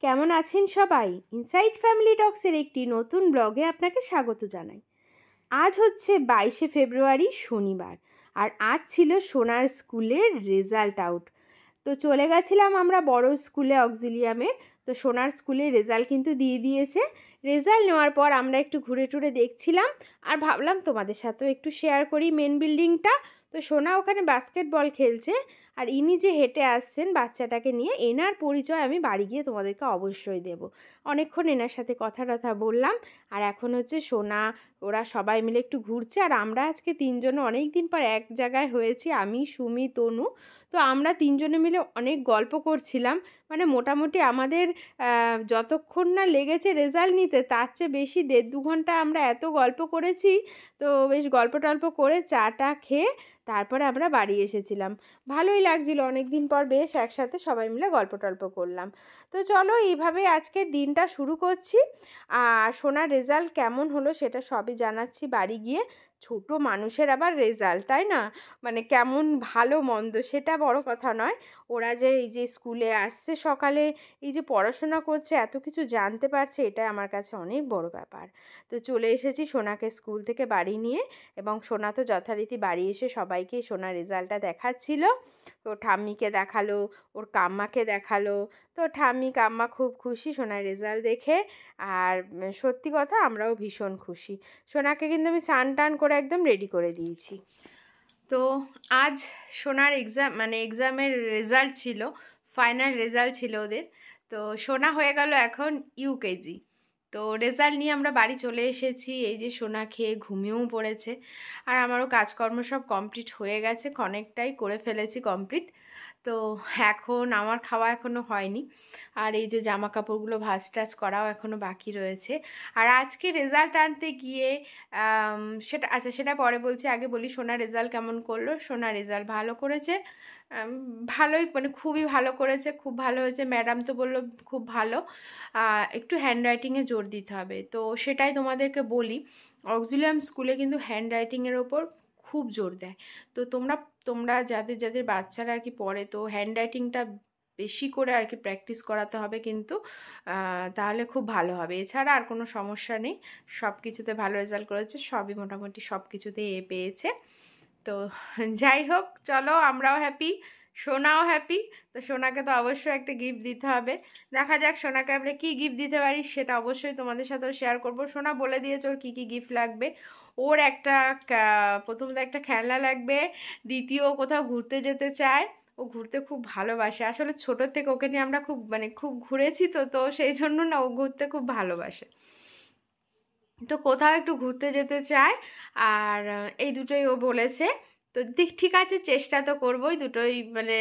কেমন আছেন সবাই? ইনসাইড ফ্যামিলি টক্সের একটি নতুন ব্লগে আপনাকে স্বাগত জানাই। আজ হচ্ছে 22শে ফেব্রুয়ারি শনিবার, আর আজ ছিল সোনার স্কুলের রেজাল্ট আউট। তো চলে গেছিলাম আমরা বড় স্কুলে অক্সিলিয়ামের। তো সোনার স্কুলের রেজাল্ট কিন্তু দিয়ে দিয়েছে। রেজাল্ট নেওয়ার পর আমরা একটু ঘুরে টুরে দেখছিলাম, আর ভাবলাম তোমাদের সাথেও একটু শেয়ার করি মেন বিল্ডিংটা। তো সোনা ওখানে বাস্কেটবল খেলছে, আর ইনি যে হেঁটে আসছেন বাচ্চাটাকে নিয়ে, এনার পরিচয় আমি বাড়ি গিয়ে তোমাদেরকে অবশ্যই দেব। অনেকক্ষণ এনার সাথে কথা টথা বললাম, আর এখন হচ্ছে সোনা ওরা সবাই মিলে একটু ঘুরছে। আর আমরা আজকে তিনজনে অনেক দিন পর এক জায়গায় হয়েছি, আমি, সুমি, তনু। তো আমরা তিনজনে মিলে অনেক গল্প করছিলাম। মানে মোটামুটি আমাদের যতক্ষণ না লেগেছে রেজাল্ট নিতে, তার চেয়ে বেশি 1.5-2 ঘন্টা আমরা এত গল্প করেছি। তো বেশ গল্প টল্প করে চাটা খেয়ে তারপরে আমরা বাড়ি এসেছিলাম। ভালোই লাগছিল, অনেক দিন পর বেশ একসাথে সবাই মিলে গল্প টল্প করলাম। তো চলো এইভাবে আজকে দিনটা শুরু করছি। আর সোনার রেজাল্ট কেমন হলো সেটা সবই জানাচ্ছি বাড়ি গিয়ে। ছোট মানুষের আবার রেজাল্ট, তাই না? মানে কেমন ভালো মন্দ সেটা বড় কথা নয়। ওরা যে এই যে স্কুলে আসছে সকালে, এই যে পড়াশোনা করছে, এত কিছু জানতে পারছে, এটা আমার কাছে অনেক বড় ব্যাপার। তো চলে এসেছি সোনাকে স্কুল থেকে বাড়ি নিয়ে, এবং সোনা তো যথারীতি বাড়ি এসে সবাইকে সোনার রেজাল্টটা দেখাচ্ছিল। তো ঠাম্মিকে দেখালো, ওর কাম্মাকে দেখালো। তো ঠাম্মি কাম্মা খুব খুশি সোনার রেজাল্ট দেখে। আর সত্যি কথা আমরাও ভীষণ খুশি। সোনাকে কিন্তু আমি স্নান টান করে একদম রেডি করে দিয়েছি। তো আজ সোনার এক্সামের রেজাল্ট ছিল, ফাইনাল রেজাল্ট ছিল ওদের। তো সোনা হয়ে গেল এখন ইউকেজি। তো রেজাল্ট নিয়ে আমরা বাড়ি চলে এসেছি। এই যে সোনা খেয়ে ঘুমিয়েও পড়েছে। আর আমারও কাজকর্ম সব কমপ্লিট হয়ে গেছে, অনেকটাই করে ফেলেছি কমপ্লিট। তো এখন আমার খাওয়া এখনও হয়নি, আর এই যে জামা কাপড়গুলো ভাঁজ টাজ করাও এখনও বাকি রয়েছে। আর আজকে রেজাল্ট আনতে গিয়ে সেটা পরে বলছি, আগে বলি সোনার রেজাল্ট কেমন করলো। সোনার রেজাল্ট ভালো করেছে, ভালোই, মানে খুবই ভালো করেছে, খুব ভালো হয়েছে। ম্যাডাম তো বললো খুব ভালো, একটু হ্যান্ডরাইটিংয়ে জোর দিতে হবে। তো সেটাই তোমাদেরকে বলি, অক্সিলিয়াম স্কুলে কিন্তু হ্যান্ডরাইটিংয়ের ওপর খুব জোর দেয়। তো তোমরা যাদের বাচ্চারা আর কি পড়ে, তো হ্যান্ডরাইটিংটা বেশি করে আর কি প্র্যাকটিস করাতে হবে কিন্তু, তাহলে খুব ভালো হবে। এছাড়া আর কোনো সমস্যা নেই, সব কিছুতে ভালো রেজাল্ট করেছে, সবই মোটামুটি সব কিছুতে এ পেয়েছে। তো যাই হোক, চলো আমরাও হ্যাপি, সোনাও হ্যাপি। তো সোনাকে তো অবশ্যই একটা গিফট দিতে হবে। দেখা যাক সোনাকে আমরা কী গিফট দিতে পারি, সেটা অবশ্যই তোমাদের সাথেও শেয়ার করব। সোনা বলে দিয়েছে ওর কী কী গিফট লাগবে। ওর প্রথমত একটা খেলনা লাগবে, দ্বিতীয় কোথাও ঘুরতে যেতে চায়। ও ঘুরতে খুব ভালোবাসে, আসলে ছোটোর থেকে ওকে নিয়ে আমরা খুব ঘুরেছি। তো সেই জন্য না, ও ঘুরতে খুব ভালোবাসে। তো কোথাও একটু ঘুরতে যেতে চায়, আর এই দুটোই ও বলেছে। তো ঠিক আছে, চেষ্টা তো করবোই দুটোই, মানে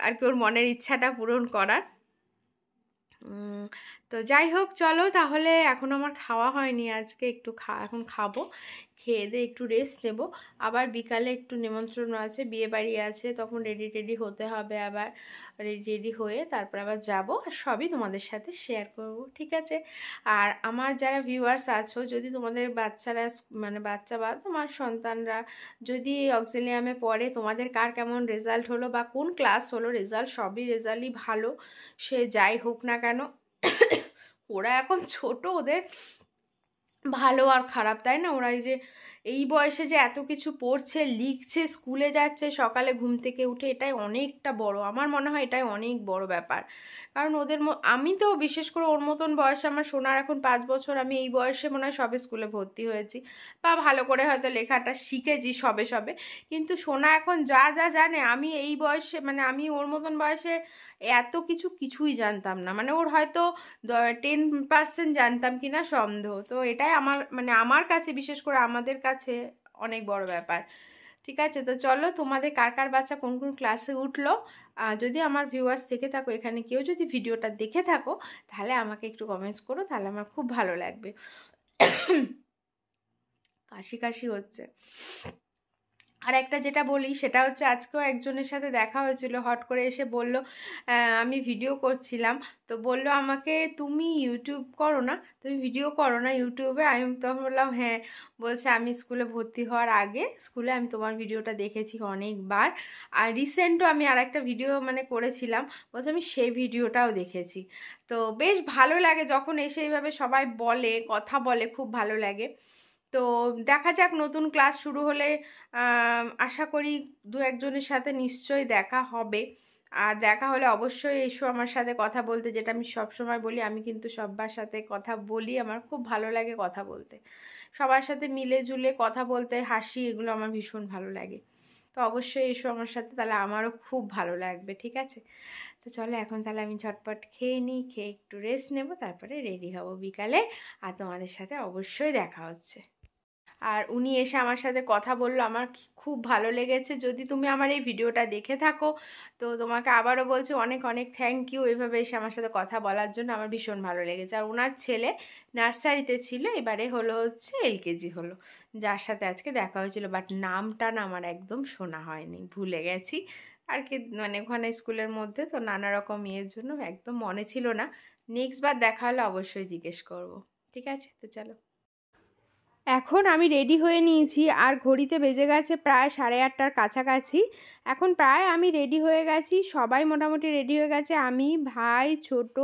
আর কি ওর মনের ইচ্ছাটা পূরণ করার। তো যাই হোক, চলো তাহলে। এখন আমার খাওয়া হয়নি আজকে, এখন খাবো, খেয়ে দিয়ে একটু রেস্ট নেব। আবার বিকালে একটু নিমন্ত্রণ আছে, বিয়ে বাড়ি আছে, তখন রেডি হতে হবে। আবার রেডি হয়ে তারপর আবার যাব, আর সবই তোমাদের সাথে শেয়ার করব, ঠিক আছে? আর আমার যারা ভিউয়ার্স আছো, যদি তোমাদের বাচ্চারা, মানে বাচ্চা বা তোমার সন্তানরা যদি অক্সিলিয়ামে পড়ে, তোমাদের কার কেমন রেজাল্ট হলো বা কোন ক্লাস হলো, সবই রেজাল্টই ভালো, সে যাই হোক না কেন। ওরা এখন ছোট, ওদের ভালো আর খারাপ, তাই না? ওরা এই বয়সে যে এত কিছু পড়ছে, লিখছে, স্কুলে যাচ্ছে, সকালে ঘুম থেকে উঠে, এটাই অনেকটা বড়, আমার মনে হয় এটাই অনেক বড় ব্যাপার। কারণ আমি তো বিশেষ করে ওর মতন বয়সে, আমার সোনার এখন 5 বছর, আমি এই বয়সে মনে হয় সবে স্কুলে ভর্তি হয়েছি, বা ভালো করে হয়তো লেখাটা শিখেছি সবে। কিন্তু সোনা এখন যা জানে, আমি এই বয়সে, মানে আমি ওর মতন বয়সে এত কিছুই জানতাম না। মানে ওর হয়তো 10% জানতাম কিনা সন্দেহ। তো এটাই আমার কাছে, বিশেষ করে আমাদের কাছে অনেক বড় ব্যাপার, ঠিক আছে? তো চলো, তোমাদের কার বাচ্চা কোন ক্লাসে উঠলো, যদি আমার ভিউয়ার্স থেকে থাকো, এখানে কেউ যদি ভিডিওটা দেখে থাকো, তাহলে আমাকে একটু কমেন্টস করো, তাহলে আমার খুব ভালো লাগবে। কাশি হচ্ছে। আর একটা যেটা বলি সেটা হচ্ছে আজকেও একজনের সাথে দেখা হয়েছিল, হট করে এসে বলল আমি ভিডিও করছিলাম, তো বলল আমাকে তুমি ইউটিউব করো না, তুমি ভিডিও করো না ইউটিউবে? আমি তখন বললাম হ্যাঁ। বলছে আমি স্কুলে ভর্তি হওয়ার আগে স্কুলে আমি তোমার ভিডিওটা দেখেছি অনেকবার, আর রিসেন্টও আমি আর একটা ভিডিও মানে করেছিলাম, বলছে আমি সেই ভিডিওটাও দেখেছি। তো বেশ ভালো লাগে যখন এসে এইভাবে সবাই বলে, কথা বলে, খুব ভালো লাগে। তো দেখা যাক, নতুন ক্লাস শুরু হলে আশা করি দু একজনের সাথে নিশ্চয়ই দেখা হবে। আর দেখা হলে অবশ্যই এসো আমার সাথে কথা বলতে, যেটা আমি সব সময় বলি, আমি কিন্তু সবার সাথে কথা বলি, আমার খুব ভালো লাগে কথা বলতে, সবার সাথে মিলে ঝুলে কথা বলতে, হাসি, এগুলো আমার ভীষণ ভালো লাগে। তো অবশ্যই এসো আমার সাথে, তাহলে আমারও খুব ভালো লাগবে। ঠিক আছে, তো চলো এখন তাহলে আমি ঝটপট খেয়ে নিই, খেয়ে একটু রেস্ট নেব, তারপরে রেডি হব বিকালে, আর তোমাদের সাথে অবশ্যই দেখা হচ্ছে। আর উনি এসে আমার সাথে কথা বললো, আমার খুব ভালো লেগেছে। যদি তুমি আমার এই ভিডিওটা দেখে থাকো তো তোমাকে আবারও বলছি অনেক অনেক থ্যাংক ইউ, এভাবে এসে আমার সাথে কথা বলার জন্য, আমার ভীষণ ভালো লেগেছে। আর ওনার ছেলে নার্সারিতে ছিল, এবারে হলো হচ্ছে এলকেজি হলো, যার সাথে আজকে দেখা হয়েছিল, বাট নামটা না আমার একদম শোনা হয়নি, ভুলে গেছি আর কি, মানে ওখানে স্কুলের মধ্যে তো নানা রকম ইয়ের জন্য একদম মনে ছিল না। নেক্সট বার দেখা হলে অবশ্যই জিজ্ঞেস করব। ঠিক আছে, তো চলো। এখন আমি রেডি হয়ে নিয়েছি, আর ঘড়িতে বেজে গেছে প্রায় 8:30টার কাছাকাছি। এখন প্রায় আমি রেডি হয়ে গেছি, সবাই মোটামুটি রেডি হয়ে গেছে, আমি, ভাই, ছোট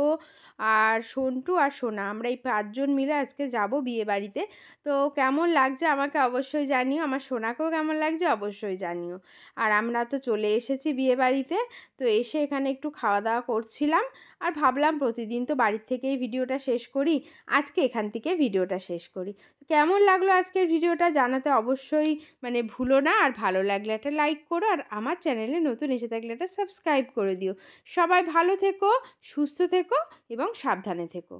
আর সন্টু আর সোনা, আমরা এই 5জন মিলে আজকে যাব বিয়েবাড়িতে। তো কেমন লাগছে আমাকে অবশ্যই জানিও, আমার সোনাকেও কেমন লাগছে অবশ্যই জানিও। আর আমরা তো চলে এসেছি বিয়েবাড়িতে, তো এসে এখানে একটু খাওয়া দাওয়া করছিলাম, আর ভাবলাম প্রতিদিন তো বাড়ির থেকেই ভিডিওটা শেষ করি, আজকে এখান থেকে ভিডিওটা শেষ করি। কেমন লাগলো আজকের ভিডিওটা জানাতে অবশ্যই মানে ভুলো না, আর ভালো লাগলে একটা লাইক করো, আর আমার চ্যানেলে নতুন এসে থাকলে একটা সাবস্ক্রাইব করে দিও। সবাই ভালো থেকো, সুস্থ থেকো এবং সাবধানে থেকো।